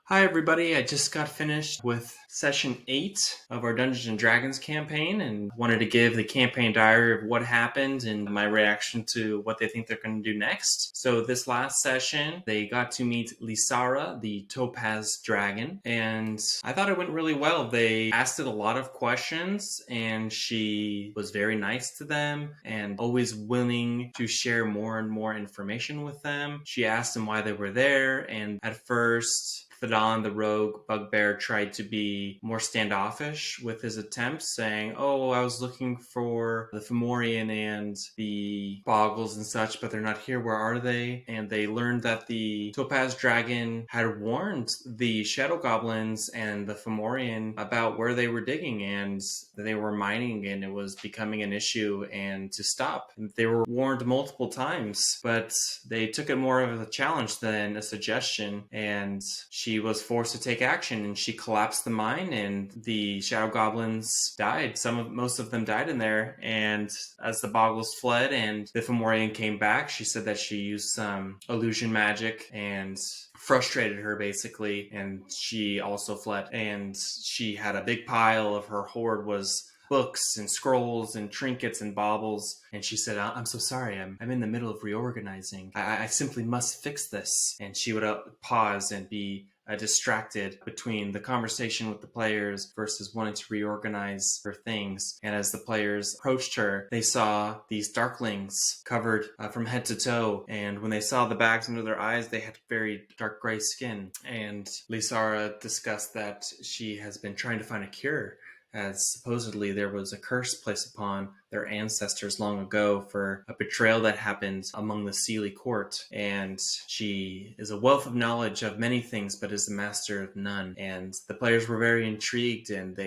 Hi everybody, I just got finished with session 8 of our Dungeons & Dragons campaign and wanted to give the campaign diary of what happened and my reaction to what they think they're going to do next. So this last session, they got to meet Lisara, the Topaz Dragon, and I thought it went really well. They asked it a lot of questions and she was very nice to them and always willing to share more and more information with them. She asked them why they were there, and at first Thadon, the rogue bugbear, tried to be more standoffish with his attempts, saying, "Oh, I was looking for the Fomorian and the Boggles and such, but they're not here. Where are they?" And they learned that the Topaz Dragon had warned the Shadow Goblins and the Fomorian about where they were digging and they were mining and it was becoming an issue and to stop. They were warned multiple times, but they took it more of a challenge than a suggestion, and she was forced to take action, and she collapsed the mine and the Shadow Goblins died. Most of them died in there, and as the Boggles fled and the Fomorian came back, she said that she used some illusion magic and frustrated her basically, and she also fled. And she had a big pile of her hoard was books and scrolls and trinkets and baubles, and she said, "I'm so sorry, I'm in the middle of reorganizing. I simply must fix this." And she would pause and be distracted between the conversation with the players versus wanting to reorganize her things. And as the players approached her, they saw these darklings covered from head to toe, and when they saw the bags under their eyes, they had very dark gray skin. And Lisara discussed that she has been trying to find a cure, as supposedly there was a curse placed upon their ancestors long ago for a betrayal that happened among the Sealy court. And she is a wealth of knowledge of many things, but is a master of none. And the players were very intrigued, and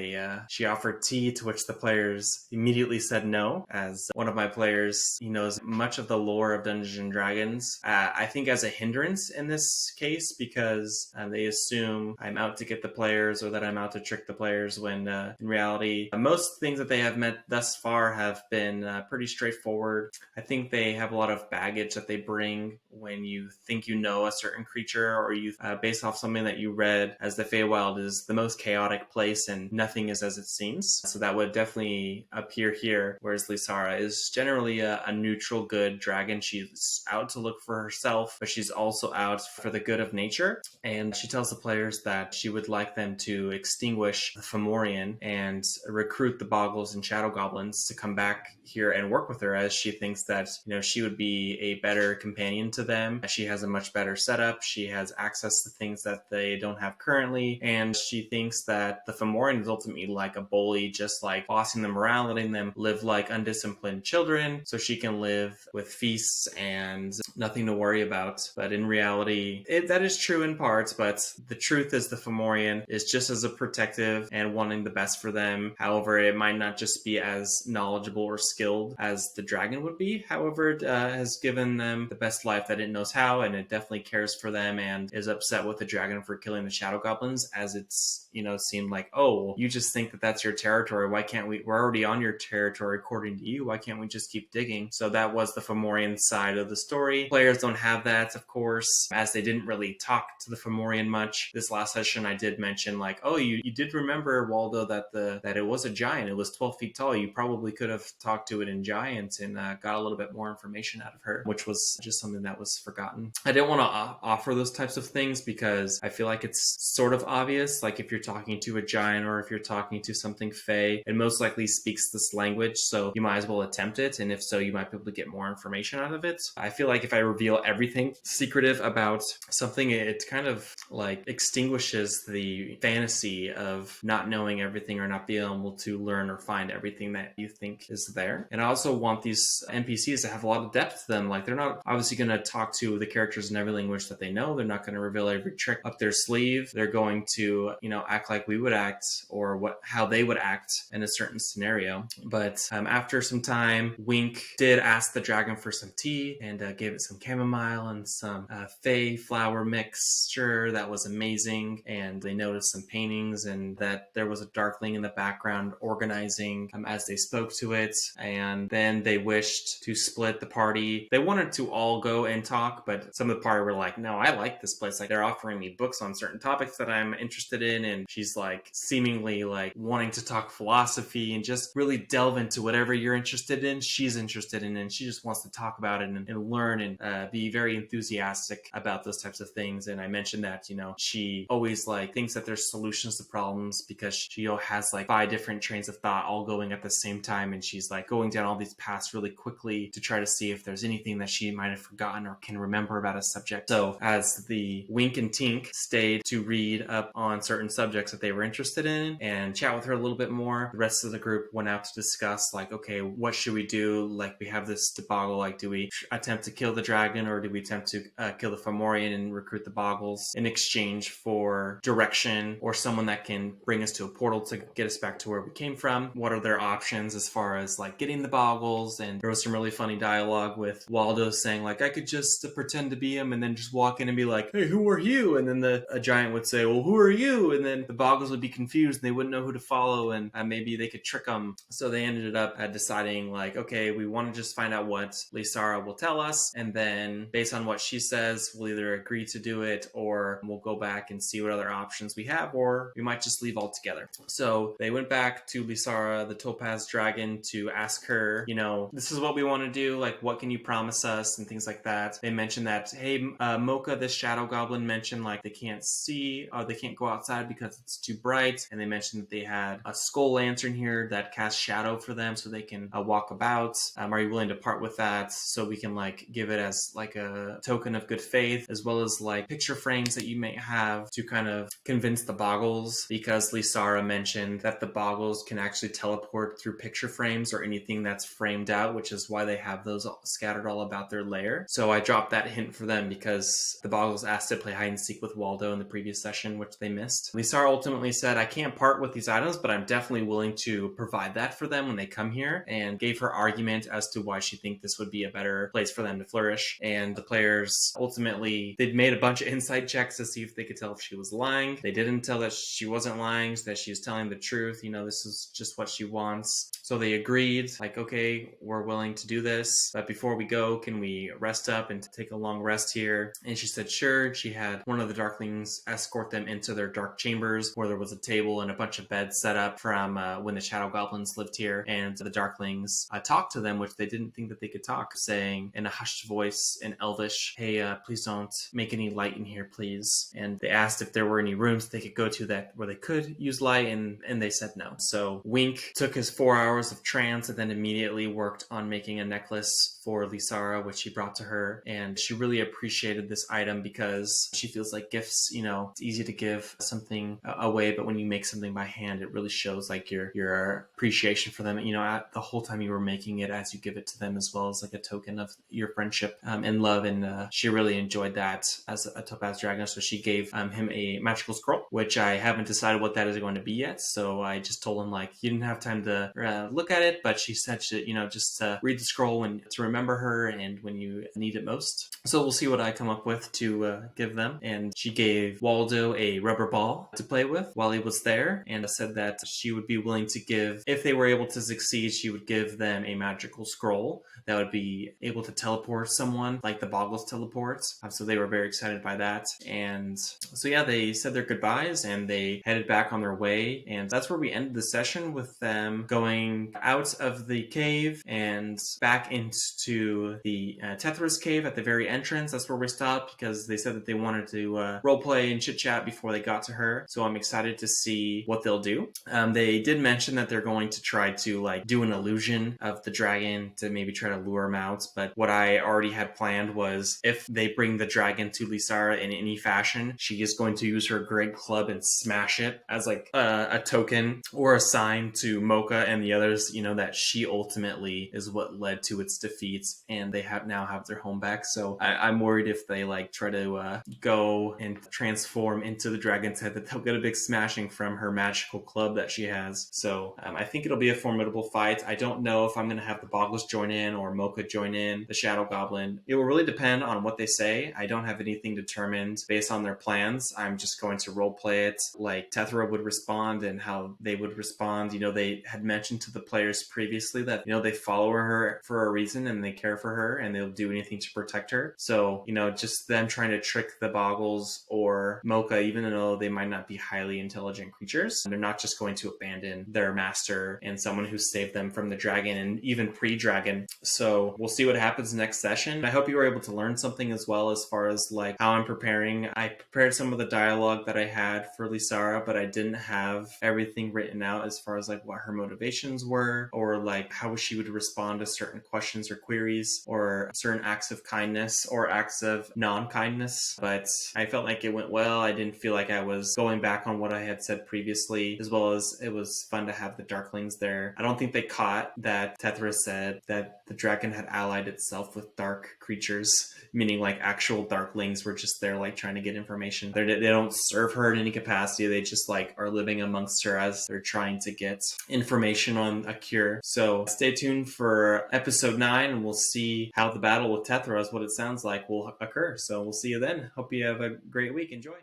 she offered tea, to which the players immediately said no. As one of my players, he knows much of the lore of Dungeons and Dragons. I think as a hindrance in this case, because they assume I'm out to get the players or that I'm out to trick the players, when in reality, most things that they have met thus far have been pretty straightforward. I think they have a lot of baggage that they bring when you think you know a certain creature, or you based off something that you read, as the Feywild is the most chaotic place and nothing is as it seems. So that would definitely appear here, whereas Lisara is generally a neutral good dragon. She's out to look for herself, but she's also out for the good of nature. And she tells the players that she would like them to extinguish the Fomorian and recruit the Boggles and Shadow Goblins to come back here and work with her, as she thinks that she would be a better companion to them. She has a much better setup. She has access to things that they don't have currently, and she thinks that the Fomorian is ultimately like a bully, just like bossing them around, letting them live like undisciplined children, so she can live with feasts and nothing to worry about. But in reality, that is true in parts, but the truth is the Fomorian is just as a protective and wanting the best for them. However, it might not just be as knowledgeable or skilled as the dragon would be. However, it has given them the best life that it knows how, and it definitely cares for them and is upset with the dragon for killing the Shadow Goblins, as it's seemed like, "Oh, well, you just think that that's your territory. Why can't we're already on your territory according to you. Why can't we just keep digging?" So that was the Fomorian side of the story. Players don't have that, of course, as they didn't really talk to the Fomorian much. This last session I did mention, like, "Oh, you did remember, Waldo, that it was a giant. It was 12 feet tall. You probably could have talked to it in giant and got a little bit more information out of her," which was just something that was forgotten. I didn't want to offer those types of things because I feel like it's sort of obvious. Like, if you're talking to a giant or if you're talking to something fey, it most likely speaks this language, so you might as well attempt it, and if so, you might be able to get more information out of it. I feel like if I reveal everything secretive about something, it kind of like extinguishes the fantasy of not knowing everything or not being able to learn or find everything that you think is there. And I also want these NPCs to have a lot of depth to them. Like, they're not obviously going to talk to the characters in every language that they know. They're not going to reveal every trick up their sleeve. They're going to, act like we would act, or how they would act in a certain scenario. But after some time, Wink did ask the dragon for some tea and gave it some chamomile and some fey flower mixture that was amazing. And they noticed some paintings and that there was a darkling in the background organizing as they spoke to it, and then they wished to split the party. They wanted to all go and talk, but some of the party were like, no, I like this place. Like, they're offering me books on certain topics that I'm interested in, and she's like seemingly like wanting to talk philosophy and just really delve into whatever you're interested in, she's interested in, and she just wants to talk about it and learn and be very enthusiastic about those types of things. And I mentioned that, she always like thinks that there's solutions to problems because she has like 5 different trains of thought all going at the same time, and she's like going down all these paths really quickly to try to see if there's anything that she might have forgotten or can remember about a subject. So as the Wink and Tink stayed to read up on certain subjects that they were interested in and chat with her a little bit more, the rest of the group went out to discuss like, okay, what should we do? Like, we have this debacle, like, do we attempt to kill the dragon, or do we attempt to kill the Fomorian and recruit the Boggles in exchange for direction or someone that can bring us to a portal to get us back to where we came from? What are their options as far as like getting the Boggles? And there was some really funny dialogue with Waldo saying like, I could just pretend to be him and then just walk in and be like, hey, who are you? And then a giant would say, well, who are you? And then the Boggles would be confused and they wouldn't know who to follow, and maybe they could trick them. So they ended up deciding like, okay, we want to just find out what Lysara will tell us, and then based on what she says, we'll either agree to do it or we'll go back and see what other options we have, or we might just leave altogether. So they went back to Lysara, the Topaz Dragon, to ask her, this is what we want to do, like, what can you promise us, and things like that. They mentioned that, hey, Mocha, this shadow goblin, mentioned like they can't see, or they can't go outside because it's too bright, and they mentioned that they had a skull lantern here that casts shadow for them so they can walk about. Are you willing to part with that so we can like give it as like a token of good faith, as well as like picture frames that you may have to kind of convince the Boggles, because Lysara mentioned that the Boggles can actually teleport through picture frames or anything that's framed out, which is why they have those scattered all about their lair. So I dropped that hint for them because the Boggles asked to play hide and seek with Waldo in the previous session, which they missed. Lysara ultimately said, I can't part with these items, but I'm definitely willing to provide that for them when they come here, and gave her argument as to why she thinks this would be a better place for them to flourish. And the players ultimately, they'd made a bunch of insight checks to see if they could tell if she was lying. They didn't tell that she wasn't lying, that she was telling the truth. This is just what she wants. So they agreed, like, okay, we're willing to do this, but before we go, can we rest up and take a long rest here? And she said sure. She had one of the Darklings escort them into their dark chambers, where there was a table and a bunch of beds set up from when the Shadow Goblins lived here. And the Darklings talked to them, which they didn't think that they could talk, saying in a hushed voice in Elvish, hey, please don't make any light in here, please. And they asked if there were any rooms they could go to that where they could use light, and they said no. So Wink took his 4 hours of trance and then immediately worked on making a necklace for Lysara, which he brought to her. And she really appreciated this item because she feels like gifts, it's easy to give something away, but when you make something by hand, it really shows like your appreciation for them, the whole time you were making it, as you give it to them, as well as like a token of your friendship and love. And she really enjoyed that as a Topaz Dragon. So she gave him a magical scroll, which I haven't decided what that is going to be yet. So I just told him like, you didn't have time to look at it, but she said, just to read the scroll when to remember her and when you need it most. So we'll see what I come up with to give them. And she gave Waldo a rubber ball to play with while he was there, and said that she would be willing to give, if they were able to succeed, she would give them a magical scroll that would be able to teleport someone like the Boggles teleports. So they were very excited by that. And so yeah, they said their goodbyes and they headed back on their way. And that's where we ended the session, with them going out of the cave and back into the Tethra's cave at the very entrance. That's where we stopped because they said that they wanted to roleplay and chit chat before they got to her. So I'm excited to see what they'll do. They did mention that they're going to try to like do an illusion of the dragon to maybe try to lure him out. But what I already had planned was, if they bring the dragon to Lysara in any fashion, she is going to use her great club and smash it as like a token or a sign to Mocha and the others, that she ultimately is what led to its defeats, and they now have their home back. So I'm worried if they like try to go and transform into the dragon's head, that they'll get a big smashing from her magical club that she has. So I think it'll be a formidable fight. I don't know if I'm going to have the Boggles join in or Mocha join in the Shadow Goblin. It will really depend on what they say. I don't have anything determined based on their plans. I'm just going to role play it like Tethra would respond and how they would respond. They had mentioned to the players players previously that, they follow her for a reason and they care for her and they'll do anything to protect her. So, just them trying to trick the Boggles or Mocha, even though they might not be highly intelligent creatures, they're not just going to abandon their master and someone who saved them from the dragon and even pre-dragon. So we'll see what happens next session. I hope you were able to learn something as well as far as like how I'm preparing. I prepared some of the dialogue that I had for Lysara, but I didn't have everything written out as far as like what her motivations were or like how she would respond to certain questions or queries or certain acts of kindness or acts of non-kindness. But I felt like it went well. I didn't feel like I was going back on what I had said previously, as well as it was fun to have the Darklings there. I don't think they caught that Tethra said that the dragon had allied itself with dark creatures, meaning like actual Darklings were just there like trying to get information. They don't serve her in any capacity. They just like are living amongst her as they're trying to get information on a cure. So stay tuned for episode 9 and we'll see how the battle with Tethra, is what it sounds like, will occur. So we'll see you then. Hope you have a great week. Enjoy.